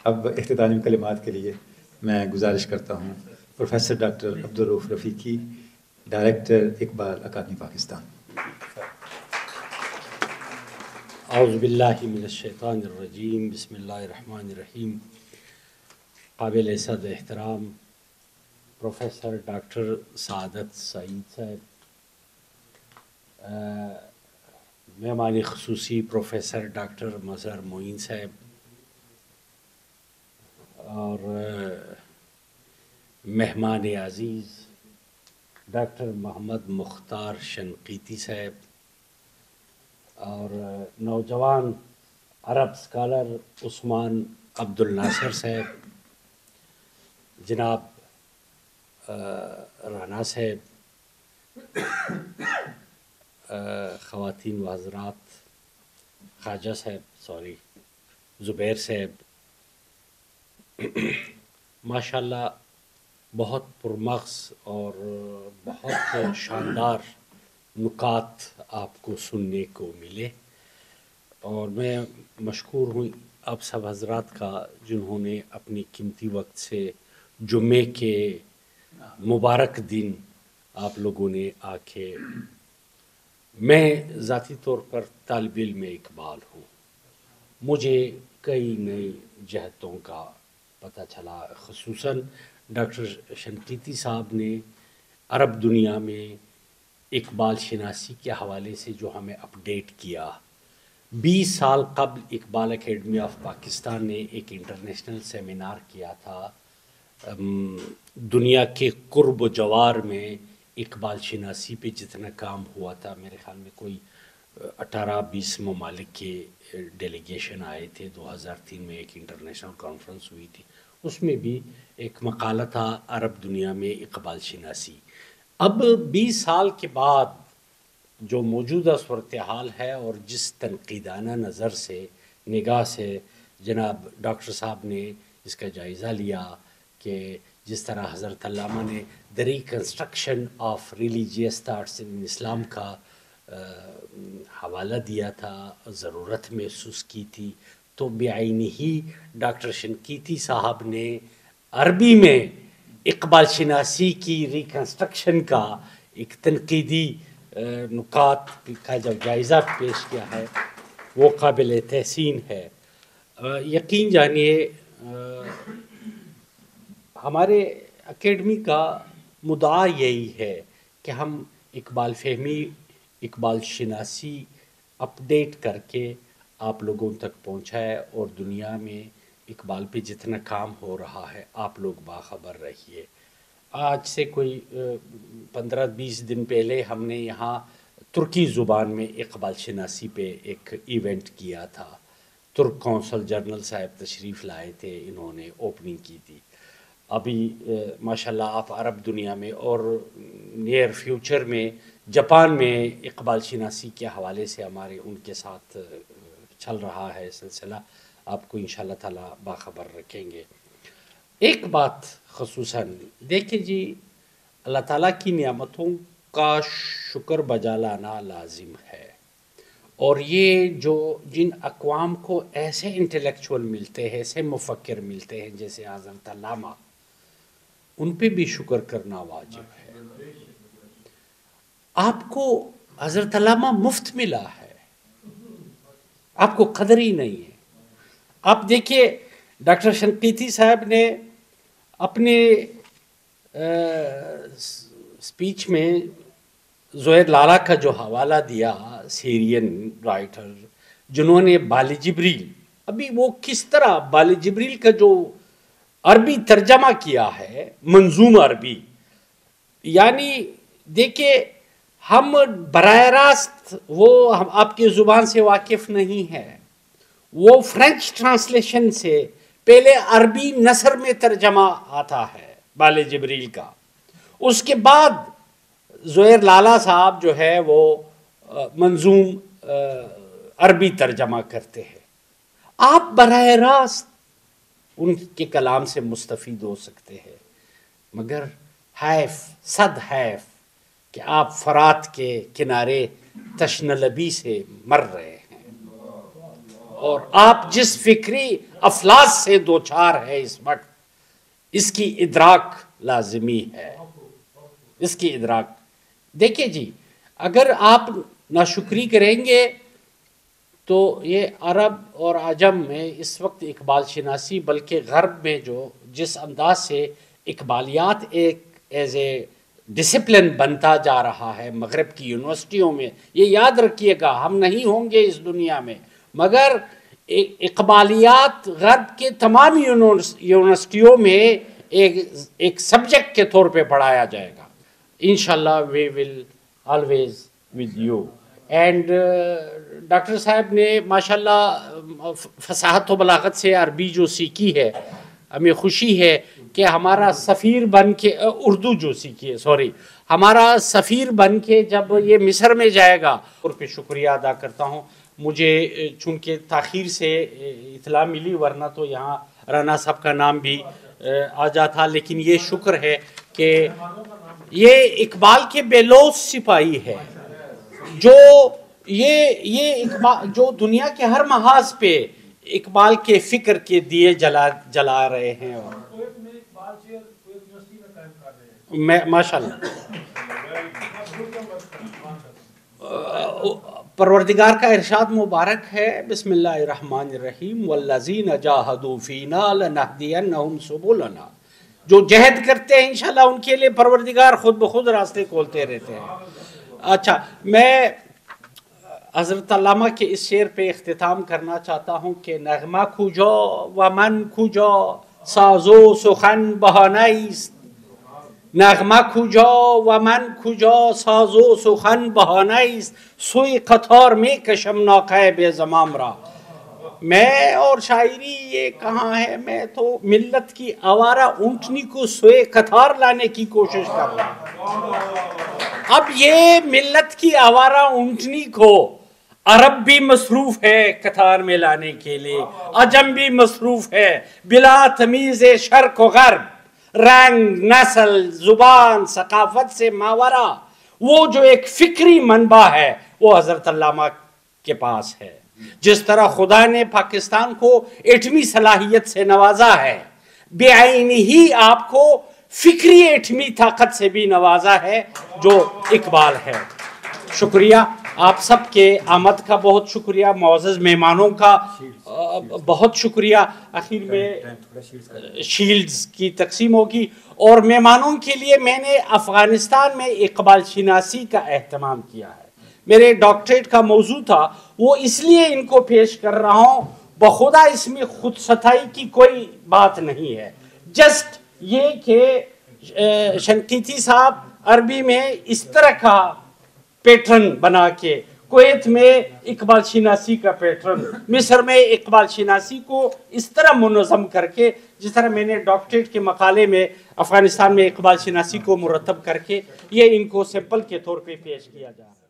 اب اختتامی کلمات کے لیے میں گزارش کرتا ہوں professor doctor Abdul Rauf Rafiqi, director Iqbal academy Pakistan. اعوذ باللہ من الشیطان الرجیم، بسم اللہ الرحمن الرحیم۔ قابل صد احترام پروفیسر ڈاکٹر سعادت سعید صاحب، مہمان خصوصی پروفیسر ڈاکٹر مظہر معین صاحب، اور مہمان عزیز ڈاکٹر محمد مختار شنقیطی صاحب، اور نوجوان عرب اسکالر عثمان عبد الناصر صاحب، جناب رانا صاحب، خواتین و حضرات، خواجہ صاحب، زبیر صاحب، ماشاءاللہ بہت پرمغز اور بہت شاندار نکات آپ کو سننے کو ملے، اور میں مشکور ہوں آپ سب حضرات کا جنہوں نے اپنی قیمتی وقت سے جمعے کے مبارک دن آپ لوگوں نے آ کے، میں ذاتی طور پر طالب علم اقبال ہوں، مجھے کئی نئی جہتوں کا پتہ چلا، خصوصاً ڈاکٹر شنقیطی صاحب نے عرب دنیا میں اقبال شناسی کے حوالے سے جو ہمیں اپڈیٹ کیا۔ 20 سال قبل اقبال اکیڈمی آف پاکستان نے ایک انٹرنیشنل سیمینار کیا تھا دنیا کے قرب و جوار میں اقبال شناسی پہ جتنا کام ہوا تھا، میرے خیال میں کوئی 18-20 ممالک کے ڈیلیگیشن آئے تھے۔ 2003 میں ایک انٹرنیشنل کانفرنس ہوئی تھی، اس میں بھی ایک مقالہ تھا عرب دنیا میں اقبال شناسی۔ اب 20 سال کے بعد جو موجودہ صورتحال ہے اور جس تنقیدانہ نگاہ سے جناب ڈاکٹر صاحب نے اس کا جائزہ لیا کہ جس طرح حضرت علامہ نے the reconstruction of religious thoughts in Islam کا حوالہ دیا تھا، ضرورت محسوس کی تھی، تو بعینی ہی ڈاکٹر شنقیطی صاحب نے عربی میں اقبال شناسی کی ریکنسٹرکشن کا ایک تنقیدی نکات کا جو جائزہ پیش کیا ہے وہ قابل تحسین ہے۔ یقین جانیے ہمارے اکیڈمی کا مدعا یہی ہے کہ ہم اقبال فہمی، اقبال شناسی اپڈیٹ کر کے آپ لوگوں تک پہنچائے، اور دنیا میں اقبال پہ جتنا کام ہو رہا ہے آپ لوگ باخبر رہیے۔ آج سے کوئی 15-20 دن پہلے ہم نے یہاں ترکی زبان میں اقبال شناسی پہ ایک ایونٹ کیا تھا، ترک کونسل جنرل صاحب تشریف لائے تھے، انہوں نے اوپننگ کی تھی۔ ابھی ماشاءاللہ آپ عرب دنیا میں اور نیئر فیوچر میں جاپان میں اقبال شناسی کے حوالے سے ہمارے ان کے ساتھ چل رہا ہے سلسلہ، آپ کو انشاءاللہ تعالی باخبر رکھیں گے۔ ایک بات خصوصاً دیکھیں جی، اللہ تعالیٰ کی نعمتوں کا شکر بجا لانا لازم ہے، اور یہ جن اقوام کو ایسے انٹلیکچوئل ملتے ہیں، ایسے مفکر ملتے ہیں جیسے حضرت علامہ، ان پہ بھی شکر کرنا واجب ہے۔ آپ کو حضرت علامہ مفت ملا ہے، آپ کو قدر ہی نہیں ہے۔ آپ دیکھیے ڈاکٹر شنقیطی صاحب نے اپنے سپیچ میں زہیر لالہ کا جو حوالہ دیا، سیرین رائٹر جنہوں نے بال جبریل، ابھی وہ کس طرح بال جبریل کا جو عربی ترجمہ کیا ہے، منظوم عربی، یعنی دیکھیں ہم براہ راست وہ آپ کی زبان سے واقف نہیں ہے، وہ فرینچ ٹرانسلیشن سے پہلے عربی نثر میں ترجمہ آتا ہے بال جبریل کا، اس کے بعد زہیر لالہ صاحب جو ہے وہ منظوم عربی ترجمہ کرتے ہیں۔ آپ براہ راست ان کے کلام سے مستفید ہو سکتے ہیں، مگر حیف، صد حیف کہ آپ فرات کے کنارے تشنہ لبی سے مر رہے ہیں، اور آپ جس فکری افلاس سے دوچار ہے اس وقت، اس کی ادراک لازمی ہے، اس کی ادراک۔ دیکھیں جی، اگر آپ ناشکری کریں گے تو یہ عرب اور عجم میں اس وقت اقبال شناسی، بلکہ غرب میں جو جس انداز سے اقبالیات ایک ایز اے ڈسپلن بنتا جا رہا ہے مغرب کی یونیورسٹیوں میں، یہ یاد رکھیے گا، ہم نہیں ہوں گے اس دنیا میں مگر اقبالیات غرب کے تمام یونیورسٹیوں میں ایک سبجیکٹ کے طور پہ پڑھایا جائے گا۔ انشاءاللہ we will always with you and doctor صاحب نے ماشاءاللہ فصاحت و بلاغت سے عربی جو سیکھی ہے، ہمیں خوشی ہے کہ ہمارا سفیر بن کے اردو جو سیکھی ہے، سوری، ہمارا سفیر بن کے جب یہ مصر میں جائے گا، اور پہ شکریہ ادا کرتا ہوں۔ مجھے چونکہ تاخیر سے اطلاع ملی، ورنہ تو یہاں رانا صاحب کا نام بھی آ جاتا، لیکن یہ شکر ہے کہ یہ اقبال کے بے لوث سپاہی ہے، جو یہ اقبال جو دنیا کے ہر محاذ پہ اقبال کے فکر کے دیے جلا رہے ہیں، اور ماشاءاللہ پروردگار کا ارشاد مبارک ہے، بسم اللہ الرحمن الرحیم، والذین جاہدوا فینا لنہدینہم سبلنا، جو جہد کرتے ہیں انشاءاللہ ان کے لیے پروردگار خود بخود راستے کھولتے رہتے ہیں۔ اچھا، میں حضرت علامہ کے اس شعر پہ اختتام کرنا چاہتا ہوں کہ نغمہ کجا و من کجا ساز و سخن بہانه‌ایست، نغمه کجا و من کجا ساز و سخن بہانه‌ایست، سوی قطار می کشم ناقه بے زمام را۔ میں اور شاعری یہ کہاں ہے، میں تو ملت کی آوارہ اونٹنی کو سوئے قطار لانے کی کوشش کر رہا ہوں۔ اب یہ ملت کی آوارہ اونٹنی کو عرب بھی مصروف ہے قطار میں لانے کے لیے، عجم بھی مصروف ہے، بلا تمیز شرق و غرب، رنگ، نسل، زبان، ثقافت سے ماورا، وہ جو ایک فکری منبع ہے وہ حضرت علامہ کے پاس ہے۔ جس طرح خدا نے پاکستان کو ایٹمی صلاحیت سے نوازا ہے، بے عینی ہی آپ کو فکری ایٹمی طاقت سے بھی نوازا ہے جو اقبال ہے۔ شکریہ آپ سب کے آمد کا، بہت شکریہ معزز مہمانوں کا، بہت شکریہ۔ آخر میں شیلڈز کی تقسیم ہوگی، اور مہمانوں کے لیے میں نے افغانستان میں اقبال شناسی کا اہتمام کیا ہے، میرے ڈاکٹریٹ کا موضوع تھا، وہ اس لیے ان کو پیش کر رہا ہوں، بخدا اس میں خود ستائی کی کوئی بات نہیں ہے، جسٹ یہ کہ شنقیطی صاحب عربی میں اس طرح کا پیٹرن بنا کے، کویت میں اقبال شناسی کا پیٹرن، مصر میں اقبال شناسی کو اس طرح منظم کر کے، جس طرح میں نے ڈاکٹریٹ کے مقالے میں افغانستان میں اقبال شناسی کو مرتب کر کے، یہ ان کو سیمپل کے طور پہ پیش کیا جا رہا ہے۔